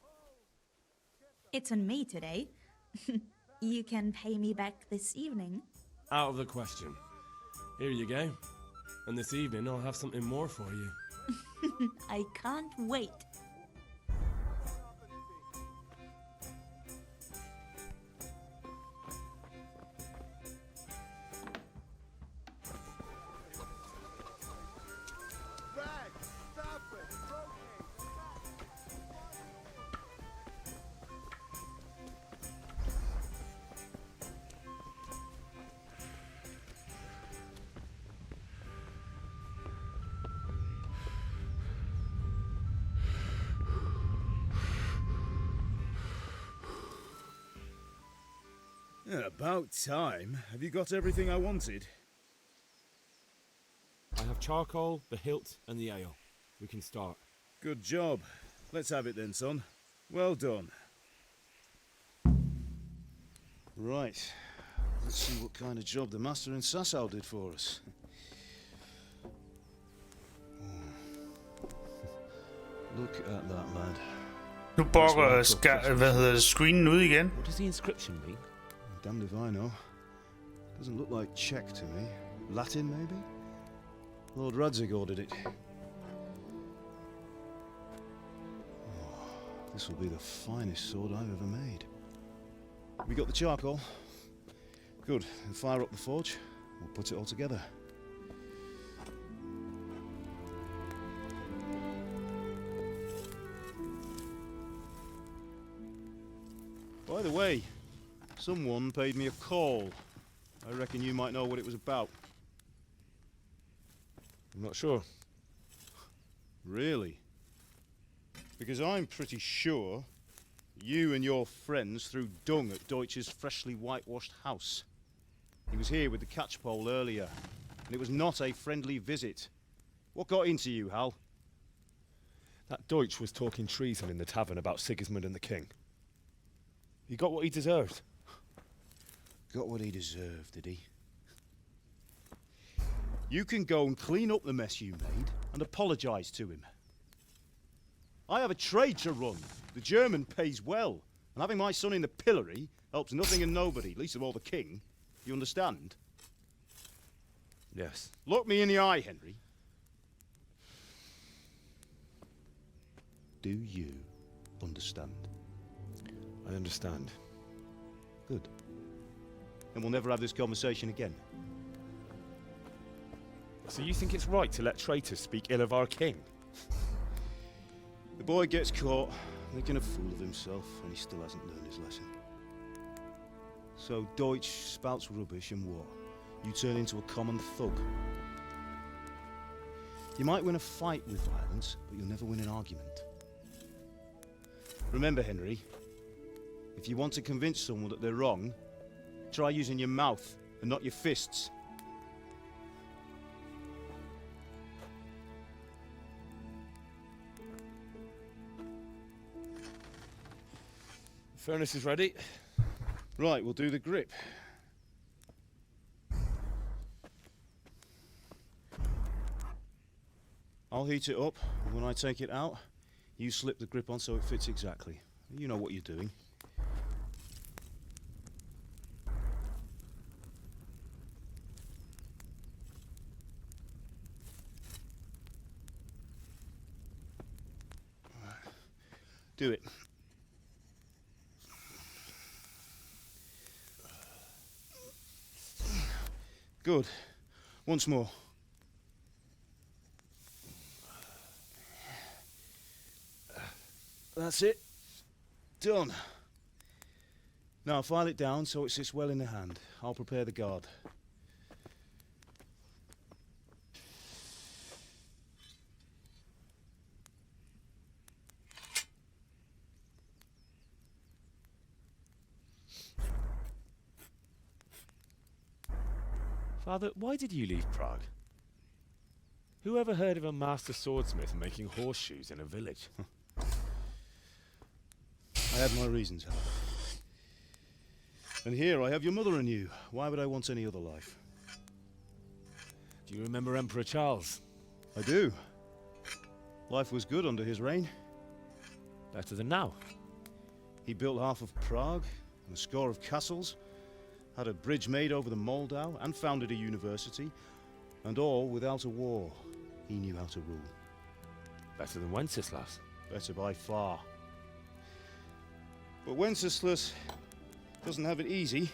It's on me today. You can pay me back this evening. Out of the question. Here you go. And this evening I'll have something more for you. I can't wait. About time. Have you got everything I wanted? I have charcoal, the hilt, and the ale. We can start. Good job. Let's have it then, son. Well done. Right. Let's see what kind of job the master in Sasau did for us. Look at that, lad. Nu bokker screenen ud igen. What does the inscription mean? Damned if I know. Doesn't look like Czech to me. Latin, maybe? Lord Radzig ordered it. Oh, this will be the finest sword I've ever made. We got the charcoal? Good. Then fire up the forge. We'll put it all together. By the way, someone paid me a call. I reckon you might know what it was about. I'm not sure. Really? Because I'm pretty sure you and your friends threw dung at Deutsch's freshly whitewashed house. He was here with the catchpole earlier, and it was not a friendly visit. What got into you, Hal? That Deutsch was talking treason in the tavern about Sigismund and the king. He got what he deserved. Got what he deserved, did he? You can go and clean up the mess you made and apologise to him. I have a trade to run. The German pays well, and having my son in the pillory helps nothing and nobody, least of all the king. You understand? Yes. Look me in the eye, Henry. Do you understand? I understand. Good. Then we'll never have this conversation again. So you think it's right to let traitors speak ill of our king? The boy gets caught, making a fool of himself, and he still hasn't learned his lesson. So Deutsch spouts rubbish, and what? You turn into a common thug. You might win a fight with violence, but you'll never win an argument. Remember, Henry, if you want to convince someone that they're wrong, try using your mouth and not your fists. The furnace is ready. Right, we'll do the grip. I'll heat it up, and when I take it out, you slip the grip on so it fits exactly. You know what you're doing. Do it. Good. Once more. That's it. Done. Now file it down so it sits well in the hand. I'll prepare the guard. Father, why did you leave Prague? Who ever heard of a master swordsmith making horseshoes in a village? I had my reasons, Hal. And here I have your mother and you. Why would I want any other life? Do you remember Emperor Charles? I do. Life was good under his reign. Better than now. He built half of Prague, and a score of castles, had a bridge made over the Moldau, and founded a university, and all without a war. He knew how to rule. Better than Wenceslaus. Better by far. But Wenceslaus doesn't have it easy.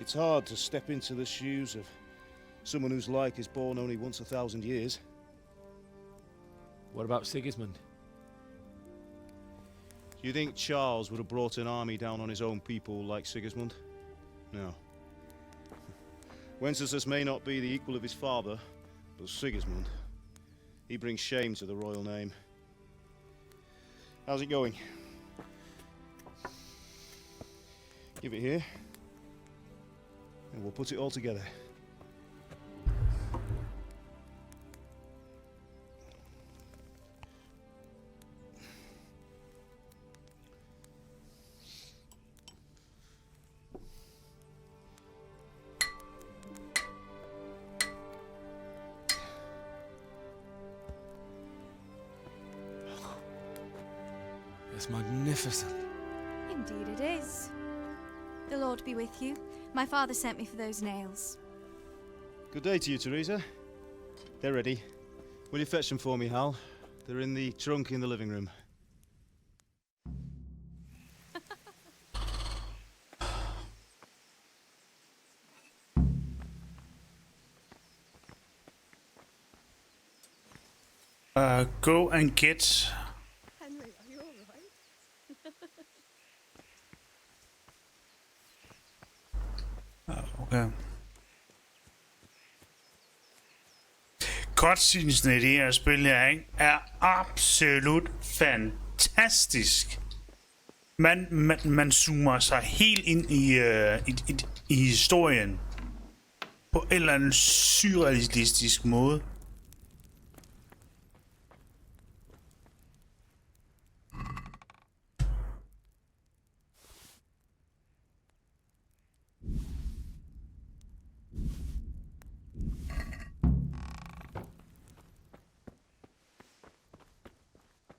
It's hard to step into the shoes of someone whose like is born only once 1,000 years. What about Sigismund? Do you think Charles would have brought an army down on his own people like Sigismund? No. Wenceslaus may not be the equal of his father, but Sigismund, he brings shame to the royal name. How's it going? Give it here, and we'll put it all together. It's magnificent. Indeed it is. The Lord be with you. My father sent me for those nails. Good day to you, Teresa. They're ready. Will you fetch them for me, Hal? They're in the trunk in the living room. Go and get. Henry, are you alright? Okay. Cutscenesene i det her spil her, ikke, er absolut fantastisk. Man zoomer sig helt ind i historien på en eller anden surrealistisk måde.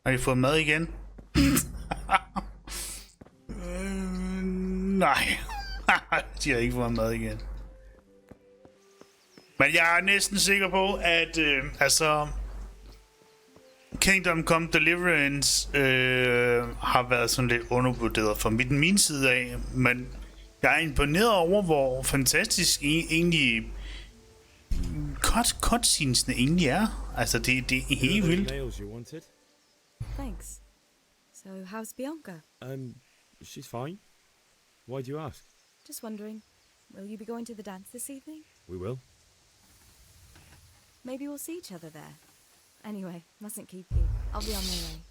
Har I fået mad igen? Nej. De har ikke fået mad igen. Men jeg er næsten sikker på, at Kingdom Come Deliverance har været sådan lidt undervurderet fra min side af. Men jeg er imponeret over, hvor fantastisk egentlig cutscenesene egentlig er. Altså, det er helt vildt. Thanks. So, how's Bianca? She's fine. Why do you ask? Just wondering, will you be going to the dance this evening? We will. Maybe we'll see each other there. Anyway, mustn't keep you. I'll be on my way.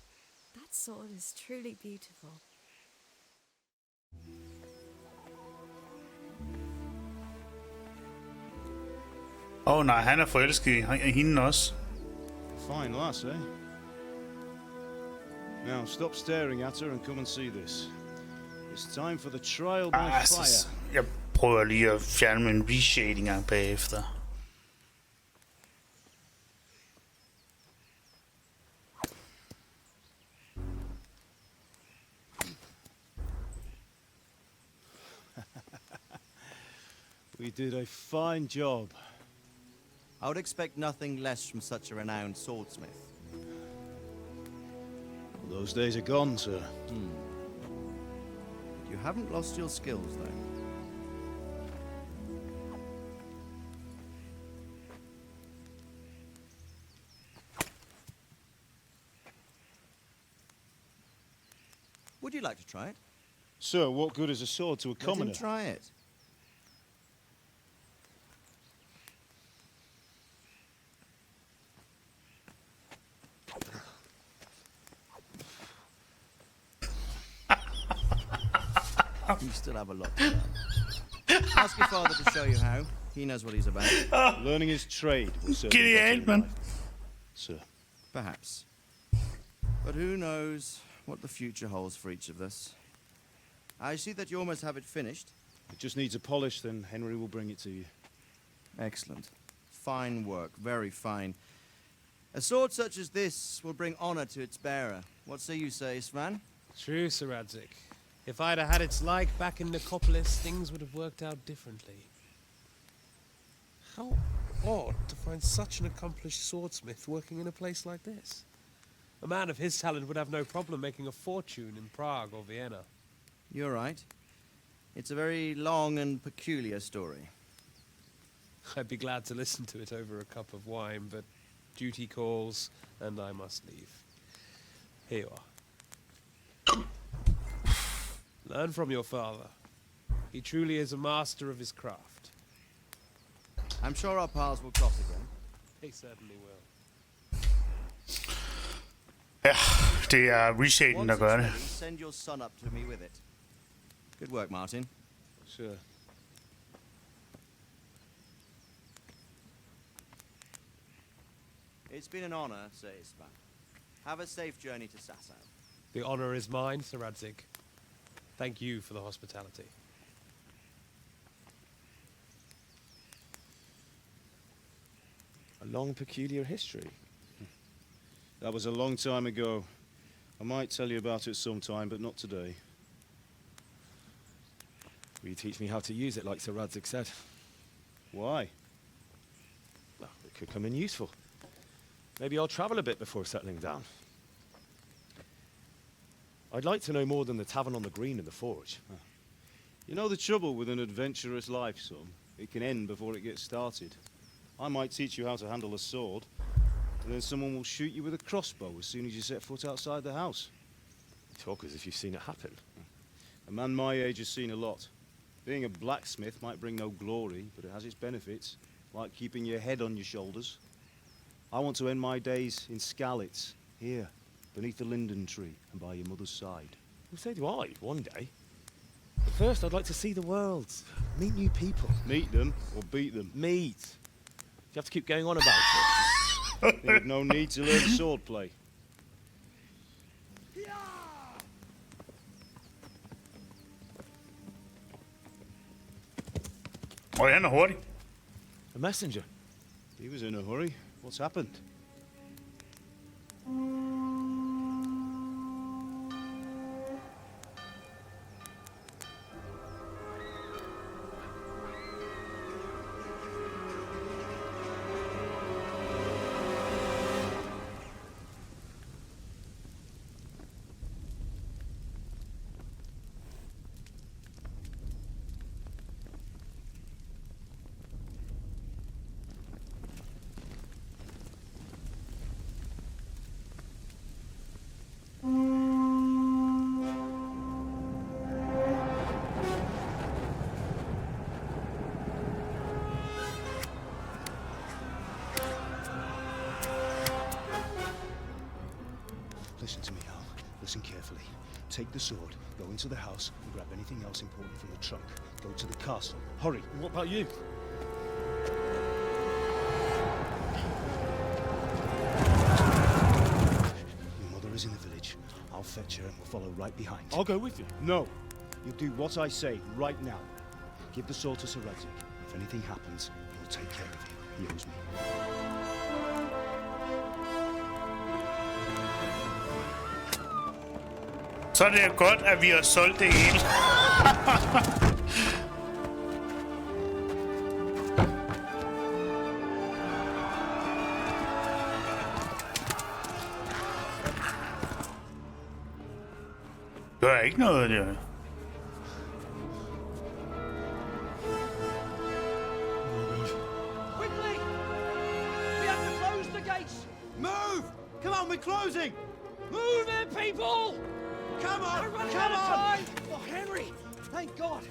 That sword is truly beautiful. Nej, han er forelsket i hende også. Fine lass, eh? Now, stop staring at her and come and see this. It's time for the trial by fire. Jeg prøver lige at fjerne min reshading her bagefter. We did a fine job. I would expect nothing less from such a renowned swordsmith. Those days are gone, sir. You haven't lost your skills, though. Would you like to try it? Sir, what good is a sword to a commoner? Let him try it. You still have a lot to learn. Ask your father to show you how. He knows what he's about. Learning his trade will certainly Get man. Sir. Perhaps. But who knows what the future holds for each of us. I see that you almost have it finished. It just needs a polish, then Henry will bring it to you. Excellent. Fine work, very fine. A sword such as this will bring honor to its bearer. What say you, Svan? True, Sir Radzig. If I'd have had its like back in Nicopolis, things would have worked out differently. How odd to find such an accomplished swordsmith working in a place like this. A man of his talent would have no problem making a fortune in Prague or Vienna. You're right. It's a very long and peculiar story. I'd be glad to listen to it over a cup of wine, but duty calls, and I must leave. Here you are. Learn from your father. He truly is a master of his craft. I'm sure our paths will cross again. They certainly will. Ja, det er reshaden, der gør det. Send your son up to me with it. Good work, Martin. Sure. It's been an honor, Sir Isvan. Have a safe journey to Sasau. The honor is mine, Sir Radzig. Thank you for the hospitality. A long, peculiar history. That was a long time ago. I might tell you about it sometime, but not today. Will you teach me how to use it like Sir Radzig said? Why? Well, it could come in useful. Maybe I'll travel a bit before settling down. I'd like to know more than the tavern on the green and the forge. You know the trouble with an adventurous life, son? It can end before it gets started. I might teach you how to handle a sword, and then someone will shoot you with a crossbow as soon as you set foot outside the house. You talk as if you've seen it happen. A man my age has seen a lot. Being a blacksmith might bring no glory, but it has its benefits, like keeping your head on your shoulders. I want to end my days in Skalitz, here, beneath the linden tree and by your mother's side. Well, so do I, one day. But first, I'd like to see the world, meet new people. Meet them or beat them? Meet. You have to keep going on about it. There's no need to learn swordplay. Oj, han er hurtig. A messenger. He was in a hurry. What's happened? Listen to me, Hal. Listen carefully. Take the sword, go into the house, and grab anything else important from the trunk. Go to the castle. Hurry. And what about you? Your mother is in the village. I'll fetch her and we'll follow right behind. I'll go with you. No. You'll do what I say right now. Give the sword to Sir Radzig. If anything happens, he'll take care of you. He owes me. Så er det godt, at vi har solgt det hele. Gør ikke noget, der. Quickly! We have to close the gates! Move! Come on, we're closing! Move it, people! Come on! We're running Come out of on! time! Oh, Henry! Thank God!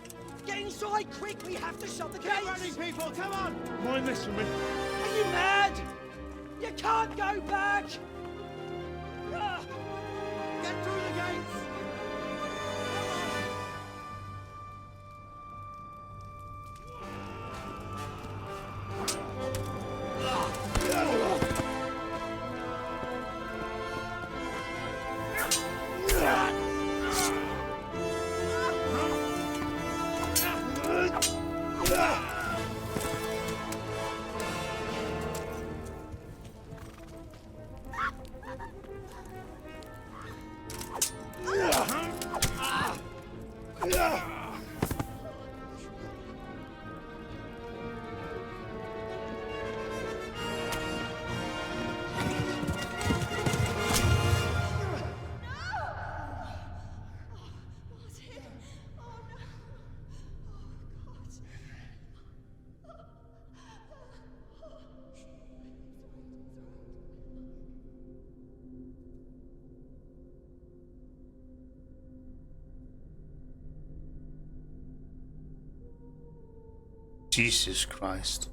Get inside, quick! We have to shut the gates! Get running, people! Come on! Mind this for me. Are you mad? You can't go back! Ah! Get through the gates! Jesus Christ.